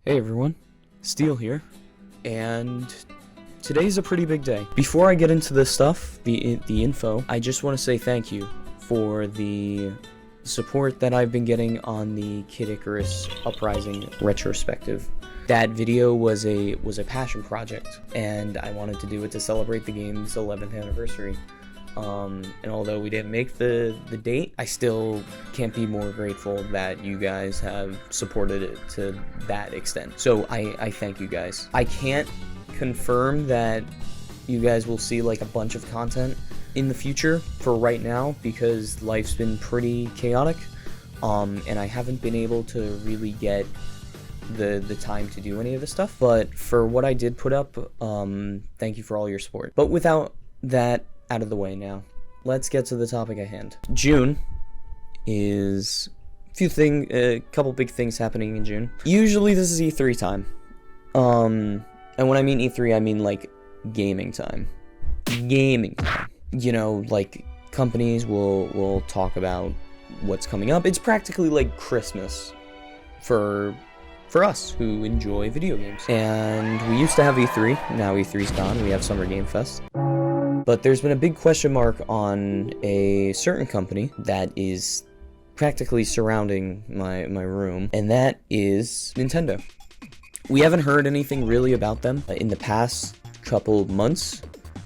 Hey everyone, Steel here, and today's a pretty big day. Before I get into this stuff, the info, I just want to say thank you for the support that I've been getting on the Kid Icarus Uprising retrospective. That video was a passion project, and I wanted to do it to celebrate the game's 11th anniversary. And although we didn't make the date, I still can't be more grateful that you guys have supported it to that extent. So I thank you guys. I can't confirm that you guys will see like a bunch of content in the future for right now because life's been pretty chaotic, and I haven't been able to really get the time to do any of this stuff. But for what I did put up, thank you for all your support. But without that out of the way now, let's get to the topic at hand. June is a couple big things happening in June. Usually this is E3 time. And when I mean E3, I mean like gaming time. Gaming time. You know, like companies will talk about what's coming up. It's practically like Christmas for us who enjoy video games. And we used to have E3, now E3's gone, we have Summer Game Fest. But there's been a big question mark on a certain company that is practically surrounding my room, and that is Nintendo. We haven't heard anything really about them in the past couple months.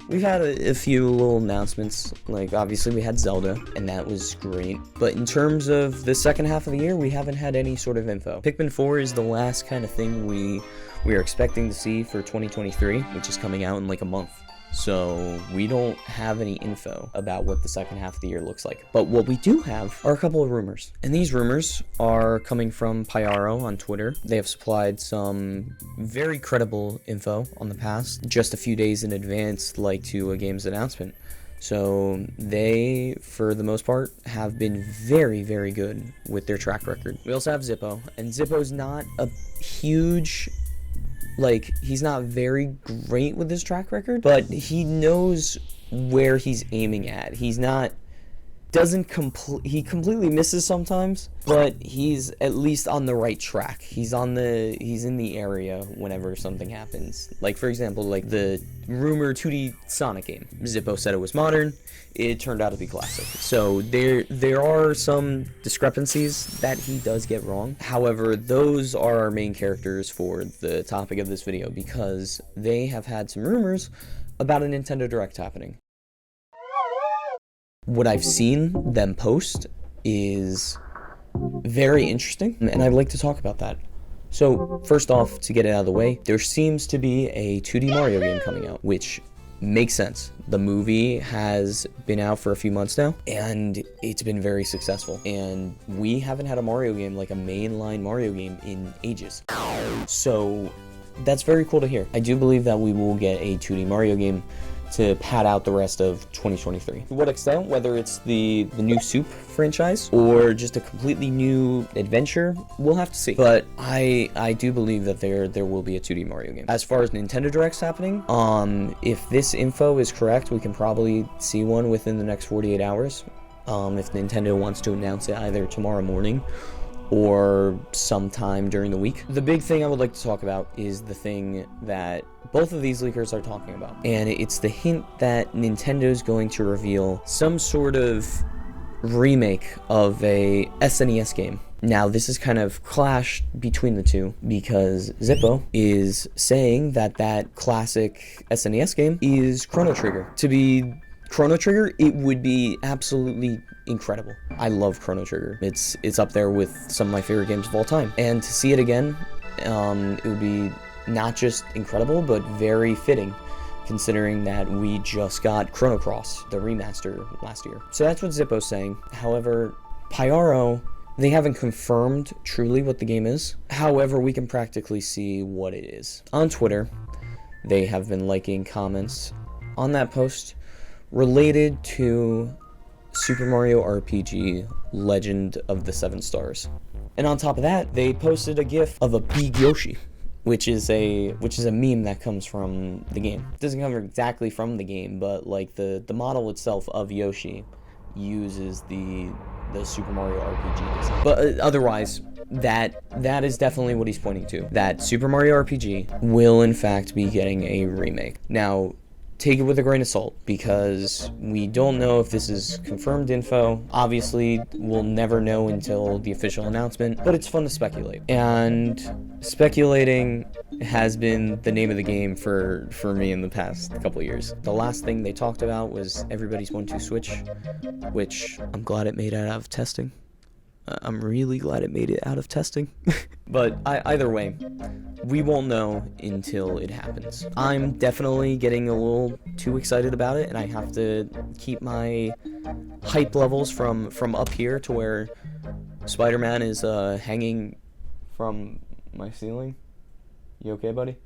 We've had a few little announcements, like obviously we had Zelda, and that was great. But in terms of the second half of the year, we haven't had any sort of info. Pikmin 4 is the last kind of thing we are expecting to see for 2023, which is coming out in like a month. So we don't have any info about what the second half of the year looks like. But what we do have are a couple of rumors. And these rumors are coming from Pyaro on Twitter. They have supplied some very credible info on the past, just a few days in advance, like to a game's announcement. So they, for the most part, have been very, very good with their track record. We also have Zippo, and Zippo's not a huge... like, he's not very great with his track record, but he knows where he's aiming at. He's not, he completely misses sometimes, but he's at least on the right track. He's in the area whenever something happens. Like, for example, like the rumored 2D Sonic game. Zippo said it was modern. It turned out to be classic. So there are some discrepancies that he does get wrong. However, those are our main characters for the topic of this video because they have had some rumors about a Nintendo Direct happening. What I've seen them post is very interesting, and I'd like to talk about that. So, first off, to get it out of the way, there seems to be a 2D Mario game coming out, which makes sense. The movie has been out for a few months now, and it's been very successful. And we haven't had a Mario game, like a mainline Mario game, in ages. So, that's very cool to hear. I do believe that we will get a 2D Mario game to pad out the rest of 2023. To what extent, whether it's the new Soup franchise or just a completely new adventure, we'll have to see. But I do believe that there will be a 2D Mario game. As far as Nintendo Directs happening, if this info is correct, we can probably see one within the next 48 hours. If Nintendo wants to announce it either tomorrow morning or sometime during the week. The big thing I would like to talk about is the thing that both of these leakers are talking about. And it's the hint that Nintendo's going to reveal some sort of remake of a SNES game. Now, this is kind of clashed between the two because Zippo is saying that that classic SNES game is Chrono Trigger. To be Chrono Trigger, it would be absolutely incredible. I love Chrono Trigger. It's up there with some of my favorite games of all time. And to see it again, it would be not just incredible, but very fitting, considering that we just got Chrono Cross, the remaster, last year. So that's what Zippo's saying. However, Pyaro, they haven't confirmed truly what the game is. However, we can practically see what it is. On Twitter, they have been liking comments on that post related to Super Mario RPG Legend of the Seven Stars. And on top of that, they posted a gif of a big Yoshi, which is a meme that comes from the game. It doesn't come exactly from the game, but like the model itself of Yoshi uses the Super Mario RPG design. But otherwise, that is definitely what he's pointing to. That Super Mario RPG will in fact be getting a remake. Now, take it with a grain of salt, because we don't know if this is confirmed info. Obviously, we'll never know until the official announcement, but it's fun to speculate. And speculating has been the name of the game for me in the past couple of years. The last thing they talked about was everybody's 1-2 Switch, which I'm glad it made it out of testing. I'm really glad it made it out of testing. But either way, we won't know until it happens. I'm definitely getting a little too excited about it, and I have to keep my hype levels from up here to where Spider-Man is hanging from my ceiling. You okay, buddy?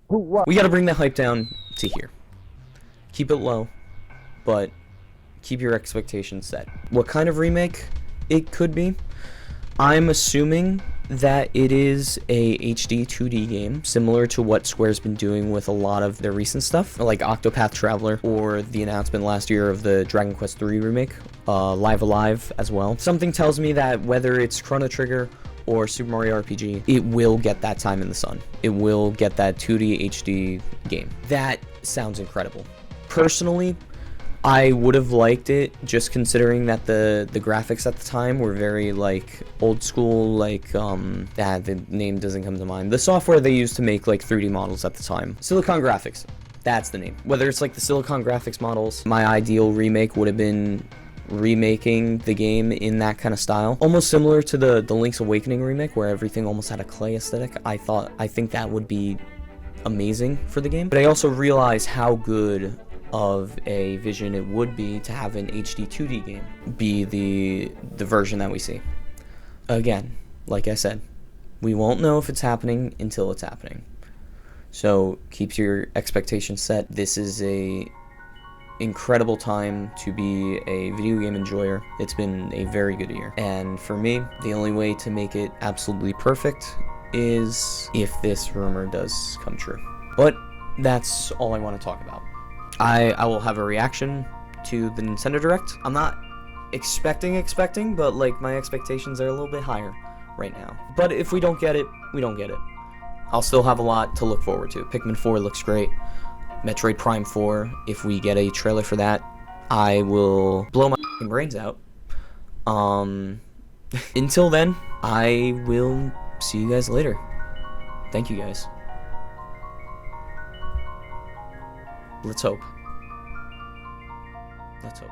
We gotta bring the hype down to here. Keep it low, but keep your expectations set. What kind of remake it could be? I'm assuming that it is a HD 2D game, similar to what Square's been doing with a lot of their recent stuff, like Octopath Traveler, or the announcement last year of the Dragon Quest III remake, Live Alive as well. Something tells me that whether it's Chrono Trigger or Super Mario RPG, it will get that time in the sun. It will get that 2D HD game. That sounds incredible. Personally, I would have liked it, just considering that the graphics at the time were very, like, old school, like, the name doesn't come to mind. The software they used to make, like, 3D models at the time. Silicon Graphics. That's the name. Whether it's, like, the Silicon Graphics models, my ideal remake would have been remaking the game in that kind of style. Almost similar to the Link's Awakening remake, where everything almost had a clay aesthetic. I think that would be amazing for the game. But I also realize how good of a vision it would be to have an HD 2D game be the version that we see. Again, like I said, we won't know if it's happening until it's happening. So keep your expectations set. This is a incredible time to be a video game enjoyer. It's been a very good year. And for me, the only way to make it absolutely perfect is if this rumor does come true. But that's all I want to talk about. I will have a reaction to the Nintendo Direct. I'm not expecting, but like my expectations are a little bit higher right now. But if we don't get it, we don't get it. I'll still have a lot to look forward to. Pikmin 4 looks great. Metroid Prime 4, if we get a trailer for that, I will blow my brains out. Until then, I will see you guys later. Thank you guys. Let's hope. Let's hope.